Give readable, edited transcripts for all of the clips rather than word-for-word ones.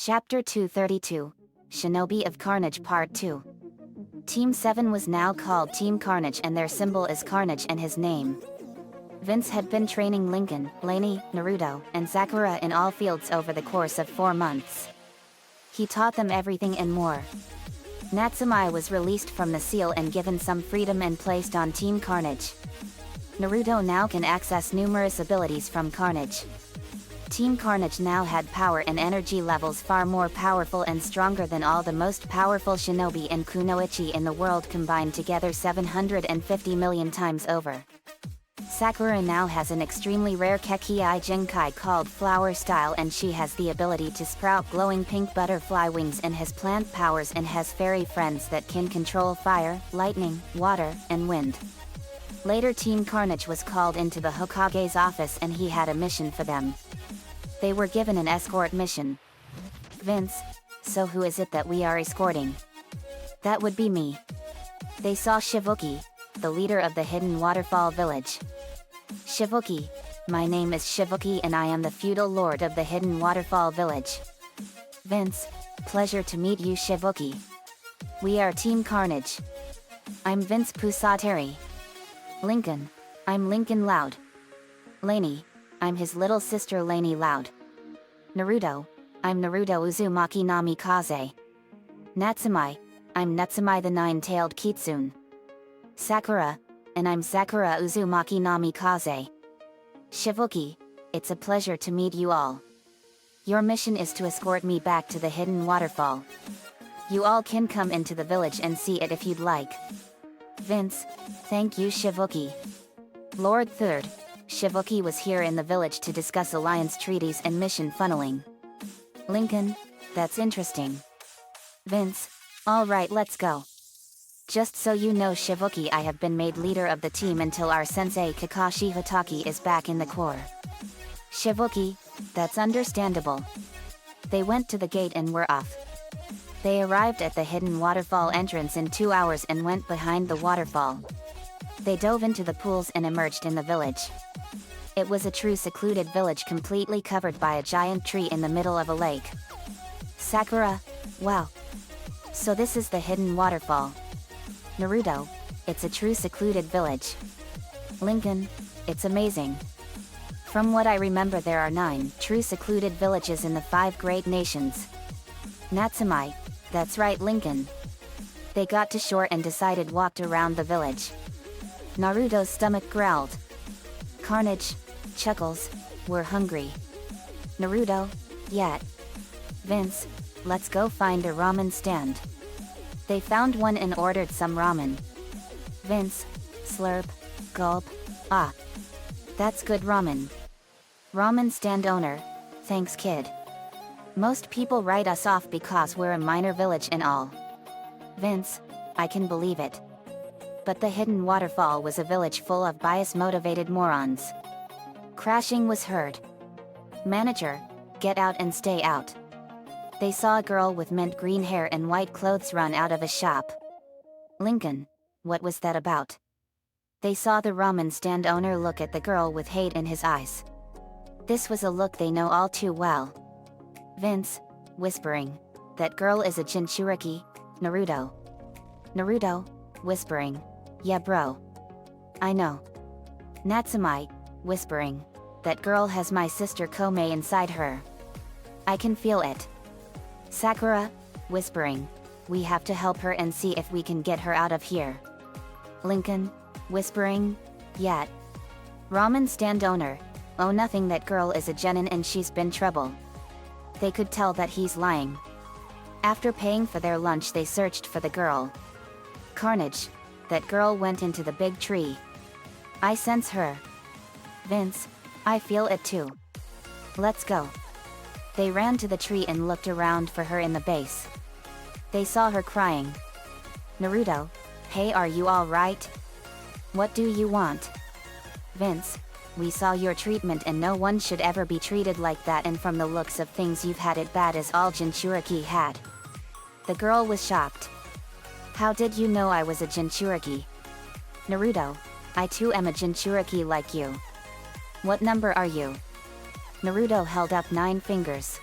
Chapter 232, Shinobi of Carnage Part 2. Team 7 was now called Team Carnage and their symbol is Carnage and his name. Vince had been training Lincoln, Lainey, Naruto, and Sakura in all fields over the course of 4 months. He taught them everything and more. Natsumi was released from the seal and given some freedom and placed on Team Carnage. Naruto now can access numerous abilities from Carnage. Team Carnage now had power and energy levels far more powerful and stronger than all the most powerful shinobi and kunoichi in the world combined together 750 million times over. Sakura now has an extremely rare Kekii Jinkai called Flower Style and she has the ability to sprout glowing pink butterfly wings and has plant powers and has fairy friends that can control fire, lightning, water, and wind. Later Team Carnage was called into the Hokage's office and he had a mission for them. They were given an escort mission. Vince, so who is it that we are escorting? That would be me. They saw Shivuki, the leader of the hidden waterfall village. Shivuki, my name is Shivuki and I am the feudal lord of the hidden waterfall village. Vince, pleasure to meet you Shivuki. We are Team Carnage. I'm Vince Pusateri. Lincoln, I'm Lincoln Loud. Lainey, I'm his little sister Lainey Loud. Naruto, I'm Naruto Uzumaki Namikaze. Natsumi, I'm Natsumi the nine-tailed Kitsune. Sakura, and I'm Sakura Uzumaki Namikaze. Shivuki, it's a pleasure to meet you all. Your mission is to escort me back to the hidden waterfall. You all can come into the village and see it if you'd like. Vince, thank you Shivuki. Lord Third, Shivuki was here in the village to discuss alliance treaties and mission funneling. Lincoln, that's interesting. Vince, alright let's go. Just so you know Shivuki, I have been made leader of the team until our sensei Kakashi Hatake is back in the Corps. Shivuki, that's understandable. They went to the gate and were off. They arrived at the hidden waterfall entrance in 2 hours and went behind the waterfall. They dove into the pools and emerged in the village. It was a true secluded village completely covered by a giant tree in the middle of a lake. Sakura, wow. So this is the hidden waterfall. Naruto, it's a true secluded village. Lincoln, it's amazing. From what I remember there are 9 true secluded villages in the 5 great nations. Natsumi, that's right Lincoln. They got to shore and decided walked around the village. Naruto's stomach growled. Carnage, chuckles, we're hungry. Naruto, yet. Vince, let's go find a ramen stand. They found one and ordered some ramen. Vince, slurp, gulp, ah. That's good ramen. Ramen stand owner, thanks kid. Most people write us off because we're a minor village and all. Vince, I can believe it. But the hidden waterfall was a village full of bias-motivated morons. Crashing was heard. Manager, get out and stay out. They saw a girl with mint green hair and white clothes run out of a shop. Lincoln, what was that about? They saw the ramen stand owner look at the girl with hate in his eyes. This was a look they know all too well. Vince, whispering, that girl is a Jinchuriki, Naruto. Naruto, whispering, yeah bro. I know. Natsumi, whispering, that girl has my sister Komei inside her. I can feel it. Sakura, whispering, we have to help her and see if we can get her out of here. Lincoln, whispering, yet. Ramen stand owner, oh nothing that girl is a genin and she's been trouble. They could tell that he's lying. After paying for their lunch they searched for the girl. Carnage, that girl went into the big tree. I sense her. Vince, I feel it too. Let's go. They ran to the tree and looked around for her in the base. They saw her crying. Naruto, hey are you alright? What do you want? Vince, we saw your treatment and no one should ever be treated like that and from the looks of things you've had it bad as all Jinchuriki had. The girl was shocked. How did you know I was a Jinchuriki? Naruto, I too am a Jinchuriki like you. What number are you? Naruto held up 9 fingers.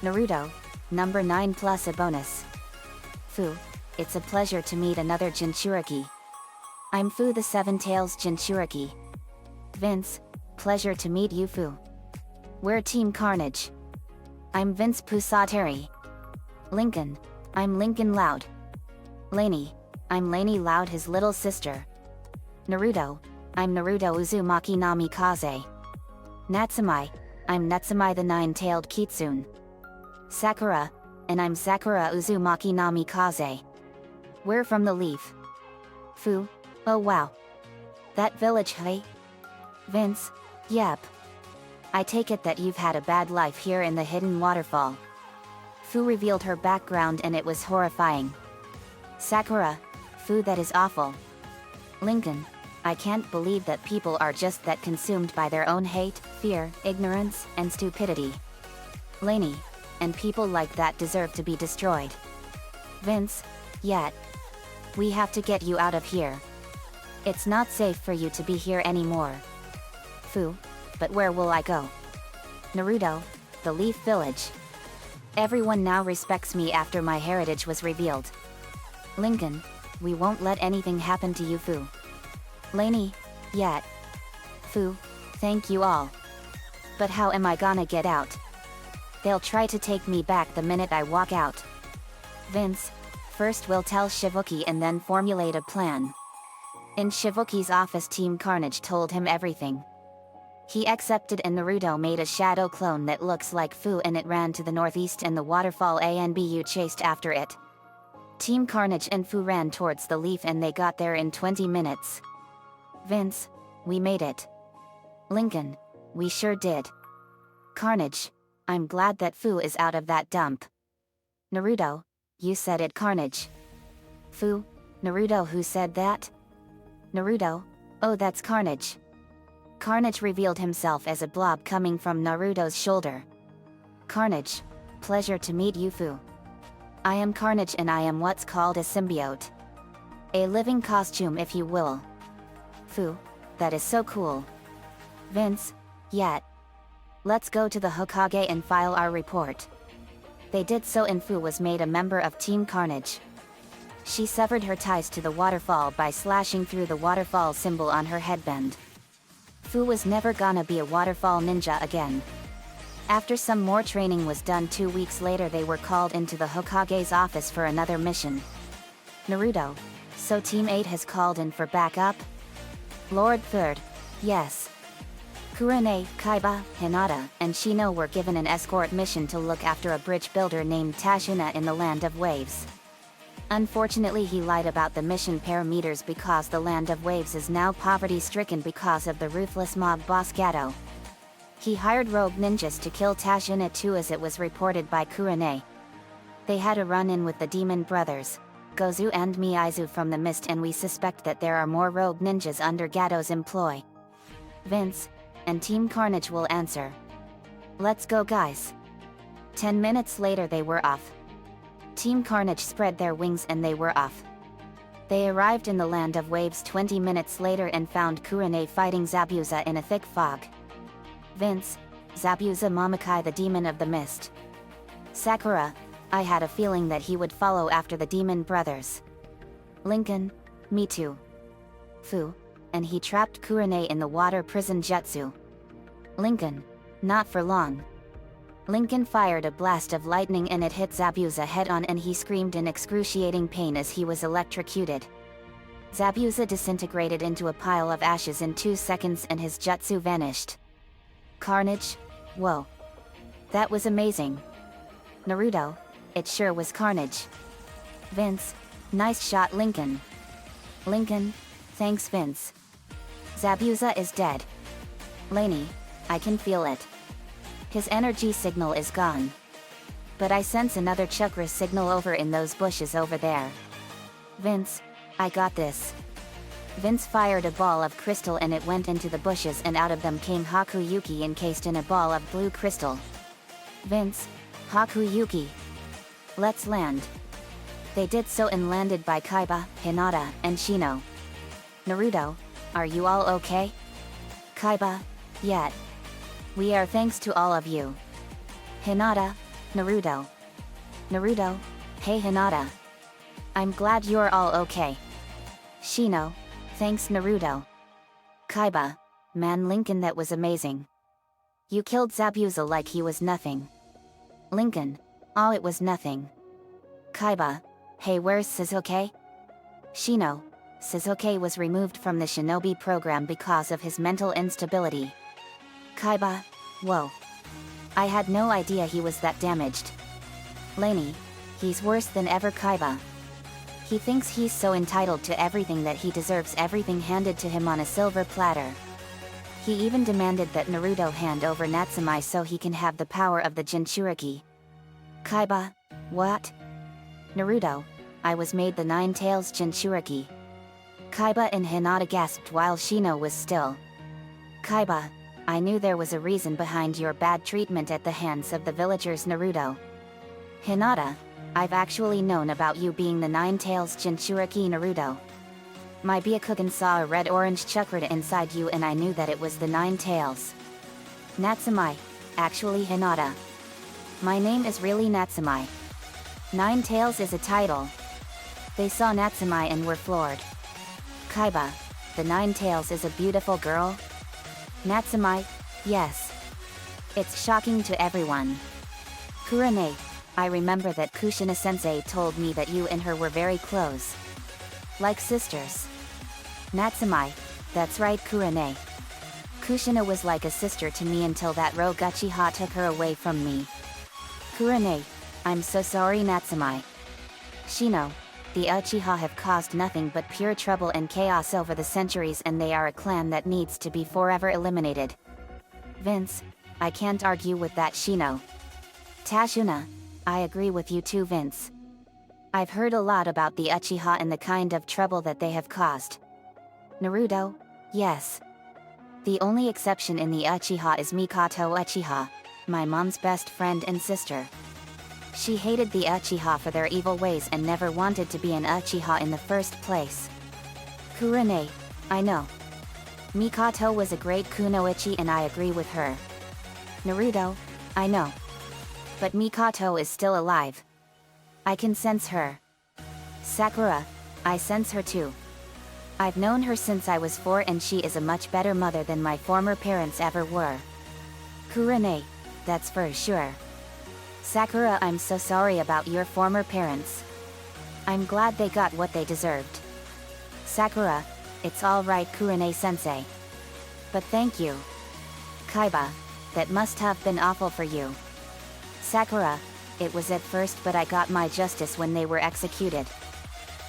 Naruto, Number 9 plus a bonus. Fu, it's a pleasure to meet another Jinchuriki. I'm Fu the Seven Tails Jinchuriki. Vince, pleasure to meet you Fu. We're Team Carnage. I'm Vince Pusateri. Lincoln, I'm Lincoln Loud. Lainey, I'm Lainey Loud his little sister. Naruto, I'm Naruto Uzumaki Namikaze. Natsumai, I'm Natsumai the Nine-Tailed Kitsune. Sakura, and I'm Sakura Uzumaki Namikaze. We're from the Leaf. Fu, oh wow. That village hey? Vince, yep. I take it that you've had a bad life here in the hidden waterfall. Fu revealed her background and it was horrifying. Sakura, Fu that is awful. Lincoln, I can't believe that people are just that consumed by their own hate, fear, ignorance, and stupidity. Lainey, and people like that deserve to be destroyed. Vince, yet. We have to get you out of here. It's not safe for you to be here anymore. Fu, but where will I go? Naruto, the Leaf Village. Everyone now respects me after my heritage was revealed. Lincoln, we won't let anything happen to you Fu. Lainey, yet. Fu, thank you all. But how am I gonna get out? They'll try to take me back the minute I walk out. Vince, first we'll tell Shivuki and then formulate a plan. In Shivuki's office Team Carnage told him everything. He accepted and Naruto made a shadow clone that looks like Fu and it ran to the northeast and the waterfall ANBU chased after it. Team Carnage and Fu ran towards the Leaf and they got there in 20 minutes. Vince, we made it. Lincoln, we sure did. Carnage, I'm glad that Fu is out of that dump. Naruto, you said it Carnage. Fu, Naruto who said that? Naruto, oh that's Carnage. Carnage revealed himself as a blob coming from Naruto's shoulder. Carnage, pleasure to meet you Fu. I am Carnage and I am what's called a symbiote. A living costume if you will. Fu, that is so cool. Vince, yet. Let's go to the Hokage and file our report. They did so and Fu was made a member of Team Carnage. She severed her ties to the waterfall by slashing through the waterfall symbol on her headband. Fu was never gonna be a waterfall ninja again. After some more training was done 2 weeks later they were called into the Hokage's office for another mission. Naruto, so Team 8 has called in for backup? Lord Third, yes. Kurane, Kaiba, Hinata, and Shino were given an escort mission to look after a bridge builder named Tashina in the Land of Waves. Unfortunately he lied about the mission parameters because the Land of Waves is now poverty-stricken because of the ruthless mob boss Gato. He hired rogue ninjas to kill Tashina too as it was reported by Kurane. They had a run-in with the Demon Brothers, Gozu and Miaizu from the Mist and we suspect that there are more rogue ninjas under Gato's employ. Vince, and Team Carnage will answer. Let's go guys. 10 minutes later they were off. Team Carnage spread their wings and they were off. They arrived in the Land of Waves 20 minutes later and found Kurane fighting Zabuza in a thick fog. Vince, Zabuza Mamakai the Demon of the Mist. Sakura, I had a feeling that he would follow after the Demon Brothers. Lincoln, me too. Fu, and he trapped Kurane in the water prison jutsu. Lincoln, not for long. Lincoln fired a blast of lightning and it hit Zabuza head-on and he screamed in excruciating pain as he was electrocuted. Zabuza disintegrated into a pile of ashes in 2 seconds and his jutsu vanished. Carnage? Whoa. That was amazing. Naruto, it sure was Carnage. Vince, nice shot Lincoln. Lincoln, thanks Vince. Zabuza is dead. Lainey, I can feel it. His energy signal is gone. But I sense another chakra signal over in those bushes over there. Vince, I got this. Vince fired a ball of crystal and it went into the bushes and out of them came Hakuyuki encased in a ball of blue crystal. Vince, Hakuyuki. Let's land. They did so and landed by Kaiba, Hinata, and Shino. Naruto, are you all okay? Kaiba, yet. We are thanks to all of you. Hinata, Naruto. Naruto, hey Hinata. I'm glad you're all okay. Shino, thanks Naruto. Kaiba, man Lincoln, that was amazing. You killed Zabuza like he was nothing. Lincoln, oh, it was nothing. Kaiba, hey, where's Sasuke? Shino, Sasuke was removed from the Shinobi program because of his mental instability. Kaiba, whoa. I had no idea he was that damaged. Laney, he's worse than ever. Kaiba. He thinks he's so entitled to everything that he deserves everything handed to him on a silver platter. He even demanded that Naruto hand over Natsumi so he can have the power of the Jinchuriki. Kaiba, what? Naruto, I was made the Nine Tails Jinchuriki. Kaiba and Hinata gasped while Shino was still. Kaiba, I knew there was a reason behind your bad treatment at the hands of the villagers. Naruto. Hinata, I've actually known about you being the Nine Tails Jinchuriki. Naruto. My Byakugan saw a red-orange chakra inside you and I knew that it was the Nine Tails. Natsumi, actually Hinata. My name is really Natsumi. Nine Tails is a title. They saw Natsumi and were floored. Kaiba, the Nine Tails is a beautiful girl? Natsumi, yes. It's shocking to everyone. Kurane, I remember that Kushina-sensei told me that you and her were very close. Like sisters. Natsumi, that's right. Kurane. Kushina was like a sister to me until that rogue Uchiha took her away from me. Kurane, I'm so sorry. Natsumi. Shino, the Uchiha have caused nothing but pure trouble and chaos over the centuries and they are a clan that needs to be forever eliminated. Vince, I can't argue with that. Shino. Tashuna, I agree with you too. Vince. I've heard a lot about the Uchiha and the kind of trouble that they have caused. Naruto, yes. The only exception in the Uchiha is Mikoto Uchiha, my mom's best friend and sister. She hated the Uchiha for their evil ways and never wanted to be an Uchiha in the first place. Kurane, I know. Mikoto was a great kunoichi and I agree with her. Naruto, I know. But Mikoto is still alive. I can sense her. Sakura, I sense her too. I've known her since I was 4 and she is a much better mother than my former parents ever were. Kurane, that's for sure. Sakura, I'm so sorry about your former parents. I'm glad they got what they deserved. Sakura, it's all right. Kurane-sensei. But thank you. Kaiba, that must have been awful for you. Sakura, it was at first but I got my justice when they were executed.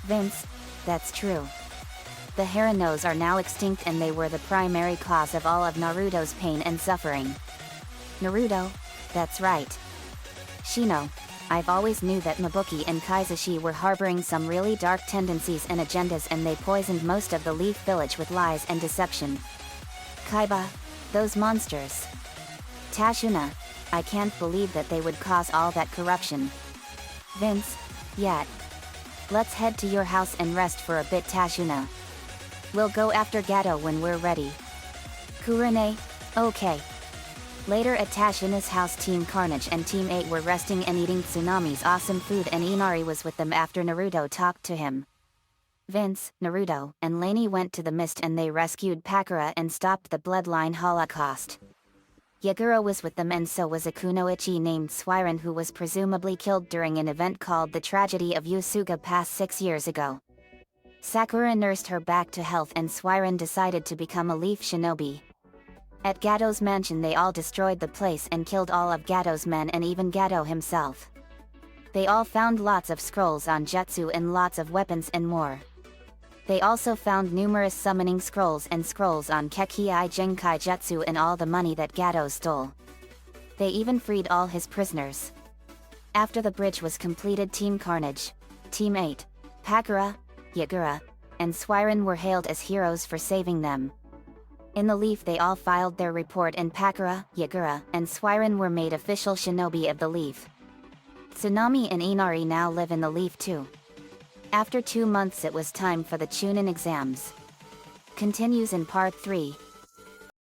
Vince, that's true. The Haranos are now extinct and they were the primary cause of all of Naruto's pain and suffering. Naruto, that's right. Shino, I've always knew that Mabuki and Kaizashi were harboring some really dark tendencies and agendas and they poisoned most of the Leaf Village with lies and deception. Kaiba, those monsters. Tashuna, I can't believe that they would cause all that corruption. Vince, yeah. Let's head to your house and rest for a bit. Tashuna. We'll go after Gato when we're ready. Kurane, okay. Later at Tashuna's house, Team Carnage and Team 8 were resting and eating Tsunami's awesome food and Inari was with them after Naruto talked to him. Vince, Naruto, and Laney went to the mist and they rescued Pakura and stopped the bloodline holocaust. Yagura was with them and so was a kunoichi named Swiren who was presumably killed during an event called the Tragedy of Yusuga past 6 years ago. Sakura nursed her back to health and Swiren decided to become a Leaf Shinobi. At Gato's mansion they all destroyed the place and killed all of Gato's men and even Gato himself. They all found lots of scrolls on jutsu and lots of weapons and more. They also found numerous summoning scrolls and scrolls on Kekkei Genkai Jutsu and all the money that Gato stole. They even freed all his prisoners. After the bridge was completed, Team Carnage, Team 8, Pakura, Yagura, and Swiren were hailed as heroes for saving them. In the Leaf they all filed their report and Pakura, Yagura, and Swiren were made official shinobi of the Leaf. Tsunami and Inari now live in the Leaf too. After 2 months it was time for the Chunin exams. Continues in part 3.